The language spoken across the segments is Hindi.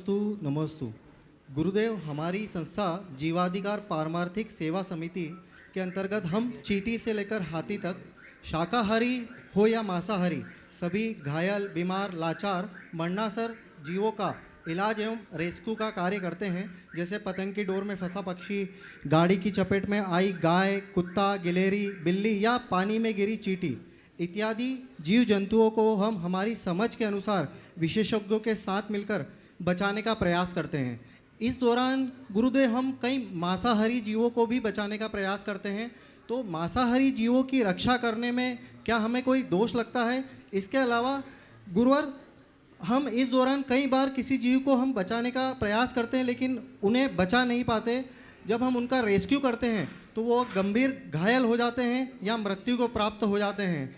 नमस्तु नमस्तु। गुरुदेव, हमारी संस्था जीवाधिकार पारमार्थिक सेवा समिति के अंतर्गत हम चींटी से लेकर हाथी तक, शाकाहारी हो या मांसाहारी, सभी घायल, बीमार, लाचार, मरणासर जीवों का इलाज एवं रेस्क्यू का कार्य करते हैं। जैसे पतंग की डोर में फंसा पक्षी, गाड़ी की चपेट में आई गाय, कुत्ता, गिलहरी, बिल्ली या पानी में गिरी चींटी इत्यादि जीव जंतुओं को हम हमारी समझ के अनुसार विशेषज्ञों के साथ मिलकर बचाने का प्रयास करते हैं। इस दौरान गुरुदेव हम कई मांसाहारी जीवों को भी बचाने का प्रयास करते हैं। तो मांसाहारी जीवों की रक्षा करने में क्या हमें कोई दोष लगता है? इसके अलावा गुरुवर, हम इस दौरान कई बार किसी जीव को हम बचाने का प्रयास करते हैं लेकिन उन्हें बचा नहीं पाते। जब हम उनका रेस्क्यू करते हैं तो वो गंभीर घायल हो जाते हैं या मृत्यु को प्राप्त हो जाते हैं।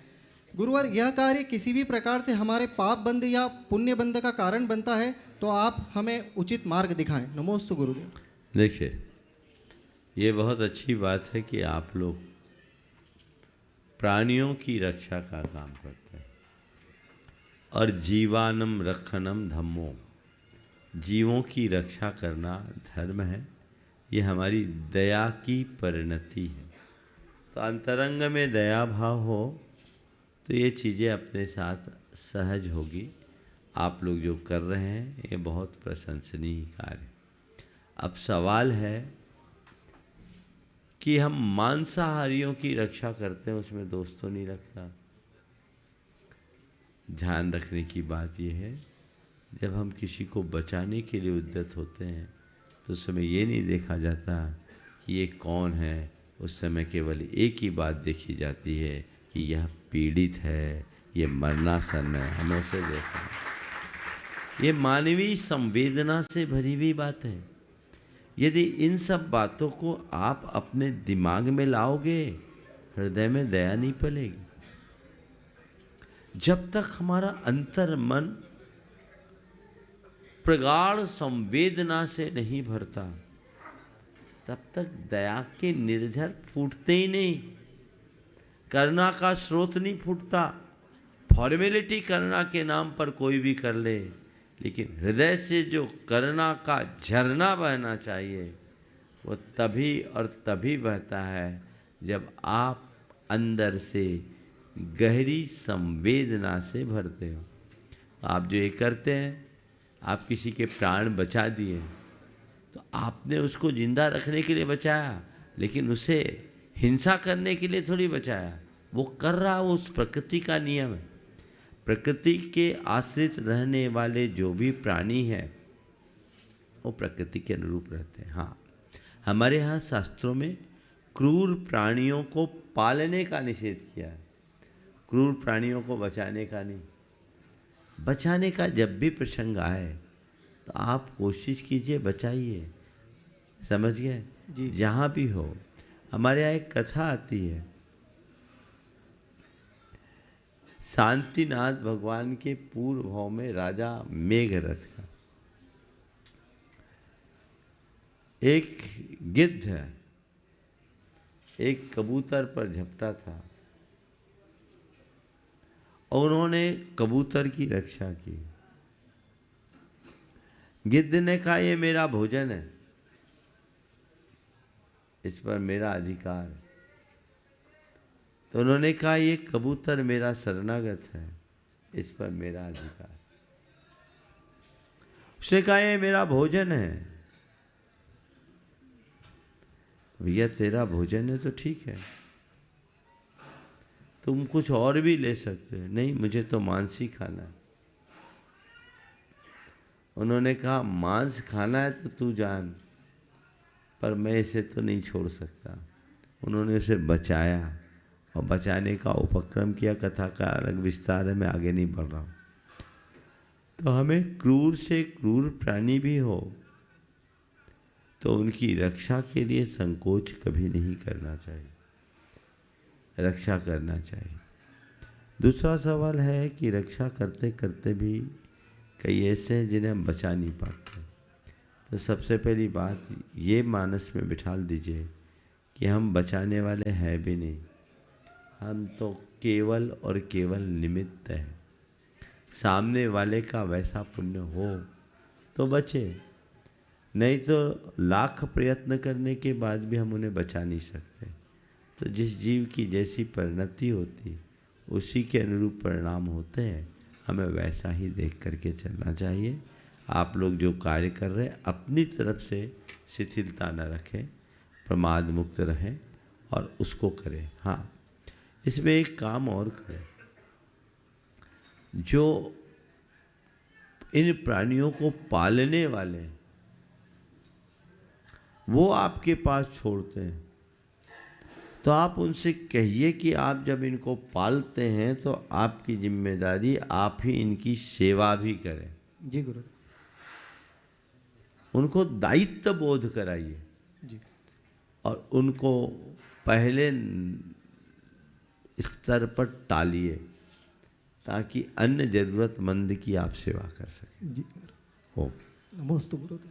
गुरुवर, यह कार्य किसी भी प्रकार से हमारे पाप बंद या पुण्य बंद का कारण बनता है, तो आप हमें उचित मार्ग दिखाएं। नमोस्तु गुरुदेव। देखिए, ये बहुत अच्छी बात है कि आप लोग प्राणियों की रक्षा का काम करते हैं। और जीवानम रक्षणम धम्मो, जीवों की रक्षा करना धर्म है। ये हमारी दया की परिणति है। तो अंतरंग में दया भाव हो तो ये चीज़ें अपने साथ सहज होगी। आप लोग जो कर रहे हैं ये बहुत प्रशंसनीय कार्य। अब सवाल है कि हम मांसाहारियों की रक्षा करते हैं, उसमें दोष तो नहीं लगता। ध्यान रखने की बात यह है, जब हम किसी को बचाने के लिए उद्यत होते हैं तो उस समय ये नहीं देखा जाता कि ये कौन है। उस समय केवल एक ही बात देखी जाती है कि यह पीड़ित है, ये मरणासन है, हमें उसे देखना है। ये मानवीय संवेदना से भरी हुई बात है। यदि इन सब बातों को आप अपने दिमाग में लाओगे, हृदय में दया नहीं पलेगी। जब तक हमारा अंतर मन प्रगाढ़ संवेदना से नहीं भरता, तब तक दया के निर्झर फूटते ही नहीं। करुणा का स्रोत नहीं फूटता। फॉर्मेलिटी करुणा के नाम पर कोई भी कर ले, लेकिन हृदय से जो करुणा का झरना बहना चाहिए वो तभी और तभी बहता है जब आप अंदर से गहरी संवेदना से भरते हो। आप जो ये करते हैं, आप किसी के प्राण बचा दिए तो आपने उसको जिंदा रखने के लिए बचाया, लेकिन उसे हिंसा करने के लिए थोड़ी बचाया। वो कर रहा, वो उस प्रकृति का नियम है। प्रकृति के आश्रित रहने वाले जो भी प्राणी हैं वो प्रकृति के अनुरूप रहते हैं। हाँ, हमारे यहाँ शास्त्रों में क्रूर प्राणियों को पालने का निषेध किया है, क्रूर प्राणियों को बचाने का नहीं। बचाने का जब भी प्रसंग आए तो आप कोशिश कीजिए, बचाइए। समझ गए? जहाँ भी हो। हमारे यहाँ एक कथा आती है, शांतिनाथ भगवान के पूर्व भाव में राजा मेघरथ का एक गिद्ध एक कबूतर पर झपटा था और उन्होंने कबूतर की रक्षा की। गिद्ध ने कहा, ये मेरा भोजन है, इस पर मेरा अधिकार है। तो उन्होंने कहा, ये कबूतर मेरा शरणागत है, इस पर मेरा अधिकार। उसने कहा, ये मेरा भोजन है। भैया, तेरा भोजन है तो ठीक है, तुम कुछ और भी ले सकते हो। नहीं, मुझे तो मांस ही खाना है। उन्होंने कहा, मांस खाना है तो तू जान, पर मैं इसे तो नहीं छोड़ सकता। उन्होंने उसे बचाया और बचाने का उपक्रम किया। कथा का अलग विस्तार है, मैं आगे नहीं बढ़ रहा हूँ। तो हमें क्रूर से क्रूर प्राणी भी हो तो उनकी रक्षा के लिए संकोच कभी नहीं करना चाहिए, रक्षा करना चाहिए। दूसरा सवाल है कि रक्षा करते करते भी कई ऐसे हैं जिन्हें हम बचा नहीं पाते। तो सबसे पहली बात ये मानस में बिठा दीजिए कि हम बचाने वाले हैं भी नहीं, हम तो केवल और केवल निमित्त हैं। सामने वाले का वैसा पुण्य हो तो बचे, नहीं तो लाख प्रयत्न करने के बाद भी हम उन्हें बचा नहीं सकते। तो जिस जीव की जैसी परिणति होती उसी के अनुरूप परिणाम होते हैं, हमें वैसा ही देख करके चलना चाहिए। आप लोग जो कार्य कर रहे हैं अपनी तरफ से शिथिलता न रखें, प्रमाद मुक्त रहें और उसको करें। हाँ, इसमें एक काम और करें, जो इन प्राणियों को पालने वाले हैं वो आपके पास छोड़ते हैं, तो आप उनसे कहिए कि आप जब इनको पालते हैं तो आपकी जिम्मेदारी आप ही इनकी सेवा भी करें। जी गुरुदेव। उनको दायित्व बोध कराइए जी। और उनको पहले स्तर पर टालिए ताकि अन्य जरूरतमंद की आप सेवा कर सकें। जी। ओम नमोस्तु गुरुदेव।